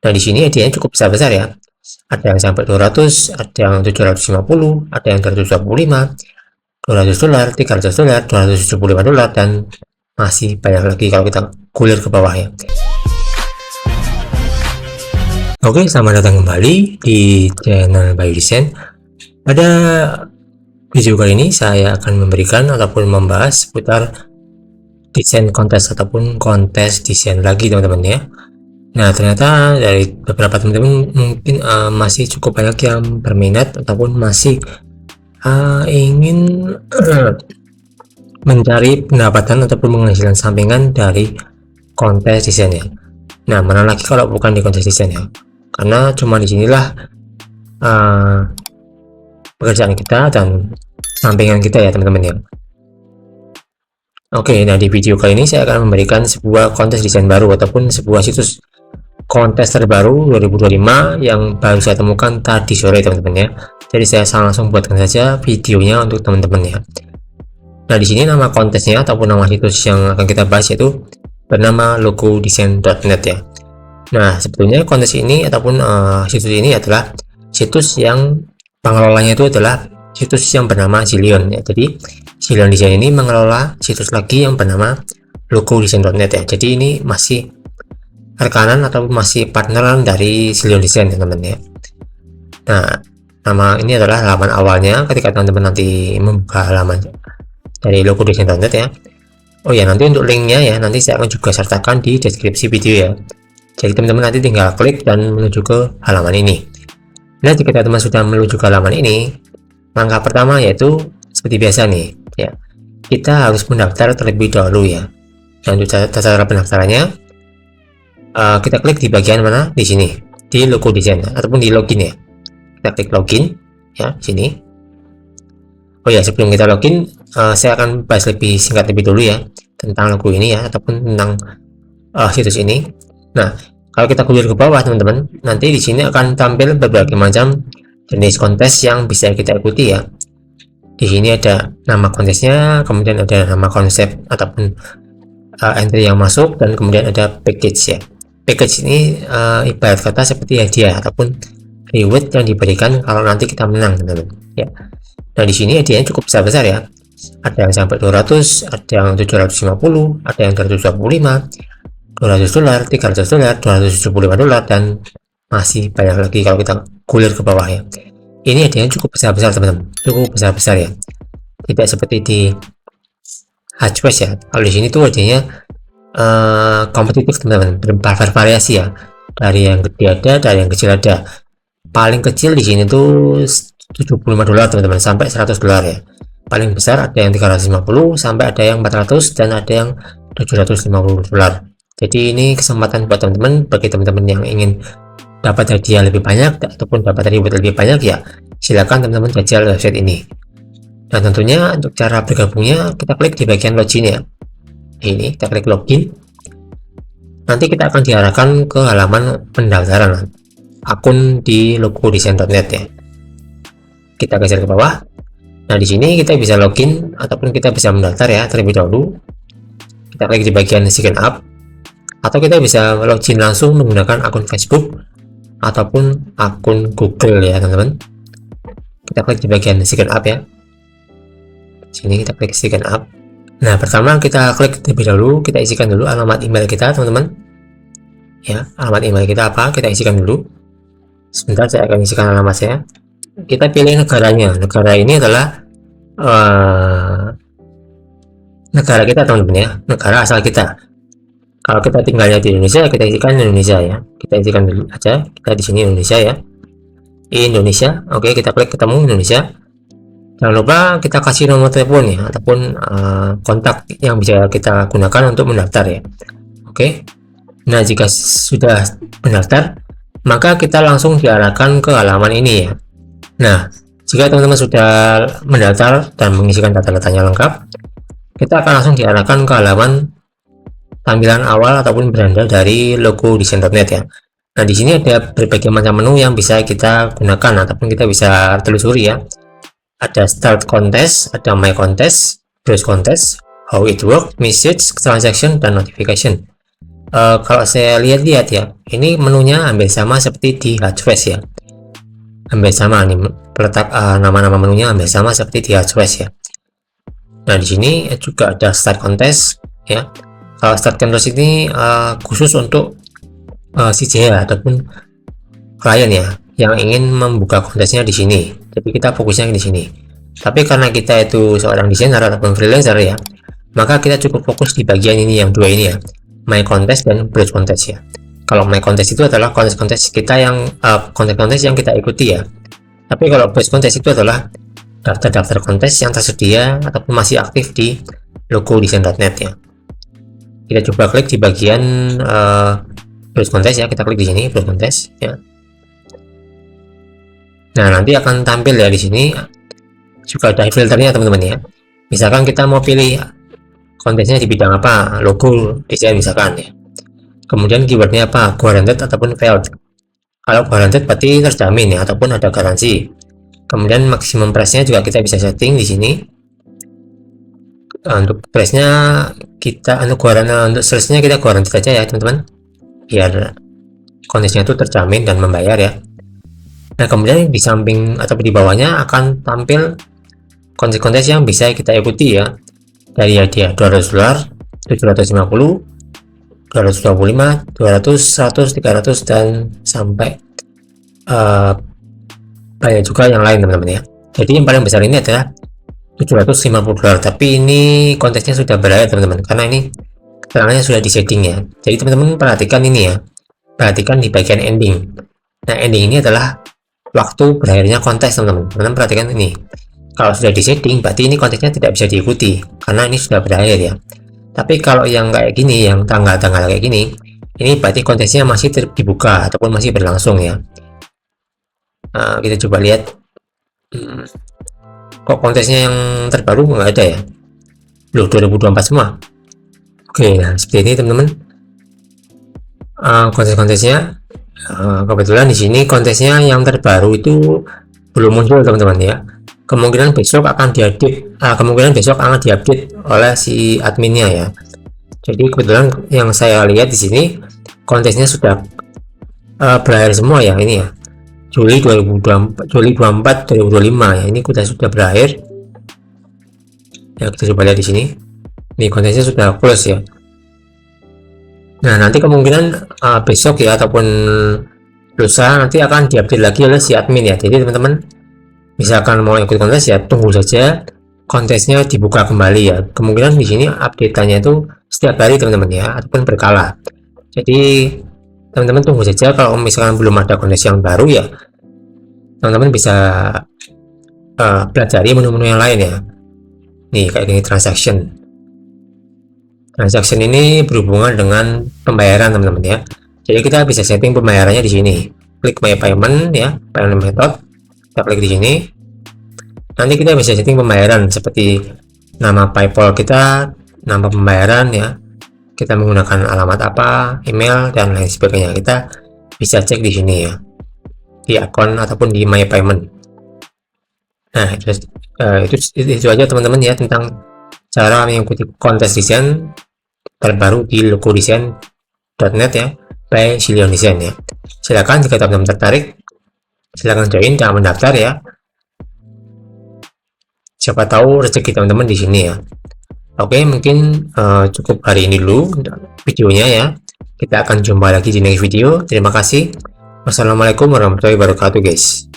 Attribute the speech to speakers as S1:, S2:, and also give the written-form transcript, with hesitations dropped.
S1: Nah, di sini hadiahnya cukup besar-besar ya. Ada yang sampai 200, ada yang 750, ada yang 225, 200 dolar, 300 dolar, 275 dolar, dan masih banyak lagi kalau kita gulir ke bawah ya. Oke, selamat datang kembali di channel Bayu Desain. Pada video kali ini saya akan memberikan ataupun membahas seputar desain kontes ataupun kontes desain lagi teman-teman ya. Nah, ternyata dari beberapa teman-teman mungkin masih cukup banyak yang berminat ataupun masih ingin mencari pendapatan ataupun penghasilan sampingan dari kontes desain ya. Nah, mana lagi kalau bukan di kontes desain ya, karena cuma disinilah pekerjaan kita dan sampingan kita ya teman-teman ya. Oke, nah di video kali ini saya akan memberikan sebuah kontes desain baru ataupun sebuah situs kontes terbaru 2025 yang baru saya temukan tadi sore teman-teman ya. Jadi saya langsung buatkan saja videonya untuk teman-teman ya. Nah, di sini nama kontesnya ataupun nama situs yang akan kita bahas yaitu bernama logodesign.net ya. Nah, sebetulnya kontes ini ataupun situs ini adalah situs yang pengelolanya itu adalah situs yang bernama Zillion ya. Jadi Zillion Design ini mengelola situs lagi yang bernama logodesign.net ya. Jadi ini masih rekanan atau masih partneran dari Zillion Design teman-teman ya. Nah, nama ini adalah halaman awalnya ketika teman-teman nanti membuka halaman dari logodesign.net ya. Oh ya, nanti untuk linknya ya nanti saya akan juga sertakan di deskripsi video ya. Jadi teman-teman nanti tinggal klik dan menuju ke halaman ini. Nah, jika teman-teman sudah menuju ke halaman ini, langkah pertama yaitu seperti biasa nih ya, kita harus mendaftar terlebih dahulu ya. Dan untuk cara pendaftarannya, kita klik di bagian mana di sini di logo desain ataupun di login ya. Kita klik login ya sini. Oh ya, sebelum kita login saya akan bahas lebih singkat lebih dulu ya tentang logo ini ya ataupun tentang situs ini. Nah, kalau kita gulir ke bawah teman-teman, nanti di sini akan tampil berbagai macam jenis kontes yang bisa kita ikuti ya. Di sini ada nama kontesnya, kemudian ada nama konsep ataupun entry yang masuk, dan kemudian ada package ya. Package ini ibarat kata seperti hadiah ataupun reward yang diberikan kalau nanti kita menang teman-teman ya. Nah, di sini hadiahnya cukup besar-besar ya. Ada yang sampai 200, ada yang 750, ada yang 225, 200 dolar, 300 dolar, 275 dolar, dan masih banyak lagi kalau kita gulir ke bawah ya. Ini hadiahnya cukup besar-besar teman-teman, cukup besar-besar ya. Tidak seperti di Hatchways ya. Kalau di sini tuh hadiahnya kompetitif teman-teman, bervariasi ya. Dari yang gede ada, dari yang kecil ada. Paling kecil di sini tuh 75 dolar teman-teman sampai 100 dolar ya. Paling besar ada yang 350 sampai ada yang 400 dan ada yang 750 dolar. Jadi ini kesempatan buat teman-teman, bagi teman-teman yang ingin dapat hadiah lebih banyak ataupun dapat reward lebih banyak ya, silakan teman-teman jajal website ini. Dan tentunya untuk cara bergabungnya kita klik di bagian login ya. Ini kita klik login. Nanti kita akan diarahkan ke halaman pendaftaran akun di logodesign.net ya. Kita geser ke bawah. Nah, di sini kita bisa login ataupun kita bisa mendaftar ya terlebih dahulu. Kita klik di bagian sign up, atau kita bisa login langsung menggunakan akun Facebook ataupun akun Google ya teman-teman. Kita klik di bagian sign up ya. Sini kita klik sign up. Nah, pertama kita klik terlebih dahulu, kita isikan dulu alamat email kita teman-teman ya. Alamat email kita apa, kita isikan dulu. Sebentar, saya akan isikan alamat saya. Kita pilih negaranya. Negara ini adalah negara kita teman-teman ya, negara asal kita. Kalau kita tinggalnya di Indonesia, kita isikan Indonesia ya. Kita isikan dulu aja, kita di sini Indonesia ya. Indonesia. Oke, kita klik ketemu Indonesia. Jangan lupa kita kasih nomor telepon ya ataupun kontak yang bisa kita gunakan untuk mendaftar ya. Oke. Nah, jika sudah mendaftar, maka kita langsung diarahkan ke halaman ini ya. Nah, jika teman-teman sudah mendaftar dan mengisikan data-datanya lengkap, kita akan langsung diarahkan ke halaman tampilan awal ataupun beranda dari logodesign.net ya. Nah, di sini ada berbagai macam menu yang bisa kita gunakan ataupun kita bisa telusuri ya. Ada start contest, ada my contest, browse contest, how it work, message, transaction, dan notification. Kalau saya lihat-lihat ya, ini menunya hampir sama seperti di HushFest ya, hampir sama nih peletak nama-nama menunya hampir sama seperti di HushFest ya. Nah di sini juga ada start contest ya. Kalau start contest ini khusus untuk CJ ataupun klien ya yang ingin membuka kontesnya di sini. Jadi kita fokusnya di sini. Tapi karena kita itu seorang desainer ataupun freelancer ya, maka kita cukup fokus di bagian ini yang dua ini ya, my contest dan browse contest ya. Kalau my contest itu adalah kontes-kontes kita yang kontes-kontes yang kita ikuti ya. Tapi kalau browse contest itu adalah daftar-daftar kontes yang tersedia ataupun masih aktif di logo desain.net ya. Kita coba klik di bagian browse contest ya, kita klik di sini browse contest ya. Nah nanti akan tampil ya di sini juga ada filternya teman-teman ya. Misalkan kita mau pilih kontesnya di bidang apa, logo desain misalkan ya. Kemudian keywordnya apa, guaranteed ataupun failed. Kalau guaranteed berarti terjamin ya ataupun ada garansi. Kemudian maksimum price-nya juga kita bisa setting di sini. Untuk price-nya kita untuk search-nya kita guaranteed aja ya teman-teman, biar kontesnya itu terjamin dan membayar ya. Nah kemudian di samping atau di bawahnya akan tampil kontes-kontes yang bisa kita ikuti ya, dari hadiah $200, 750, 225, 200, 100, 300 dan sampai banyak juga yang lain teman-teman ya. Jadi yang paling besar ini adalah $750, tapi ini kontesnya sudah berakhir teman-teman, karena ini keterangannya sudah di setting ya. Jadi teman-teman perhatikan ini ya, perhatikan di bagian ending. Nah ending ini adalah waktu berakhirnya kontes teman-teman. Teman-teman perhatikan ini, kalau sudah di setting berarti ini kontesnya tidak bisa diikuti karena ini sudah berakhir ya. Tapi kalau yang kayak gini, yang tanggal-tanggal kayak gini, ini berarti kontesnya masih dibuka ataupun masih berlangsung ya. Nah, kita coba lihat, kok kontesnya yang terbaru nggak ada ya, loh 2024 semua. Oke, nah seperti ini teman-teman kontes-kontesnya. Kebetulan di sini kontesnya yang terbaru itu belum muncul teman-teman ya. Kemungkinan besok akan diupdate oleh si adminnya ya. Jadi kebetulan yang saya lihat di sini kontesnya sudah berakhir semua ya, ini ya, Juli 2024 2025 ya, ini sudah berakhir ya. Kita coba lihat di sini, ini kontesnya sudah close ya. Nah nanti kemungkinan besok ya ataupun lusa nanti akan diupdate lagi oleh si admin ya. Jadi teman-teman misalkan mau ikut kontes ya, tunggu saja kontesnya dibuka kembali ya. Kemungkinan di sini update-nya itu setiap hari teman-teman ya, ataupun berkala. Jadi teman-teman tunggu saja. Kalau misalkan belum ada kontes yang baru ya, teman-teman bisa pelajari menu-menu yang lain ya. Nih kayak gini, transaction ini berhubungan dengan pembayaran teman-teman ya. Jadi kita bisa setting pembayarannya di sini. Klik my payment ya, payment method. Kita klik di sini. Nanti kita bisa setting pembayaran seperti nama PayPal kita, nama pembayaran ya. Kita menggunakan alamat apa, email dan lain sebagainya. Kita bisa cek di sini ya, di akun ataupun di my payment. Nah itu aja teman-teman ya tentang cara mengikuti kontes desain terbaru di logo desain.net ya, by Zillion Design ya. Silakan jika teman-teman tertarik, silakan join dan mendaftar ya. Siapa tahu rezeki teman-teman di sini ya. Oke, mungkin cukup hari ini dulu videonya ya. Kita akan jumpa lagi di next video. Terima kasih. Wassalamualaikum warahmatullahi wabarakatuh guys.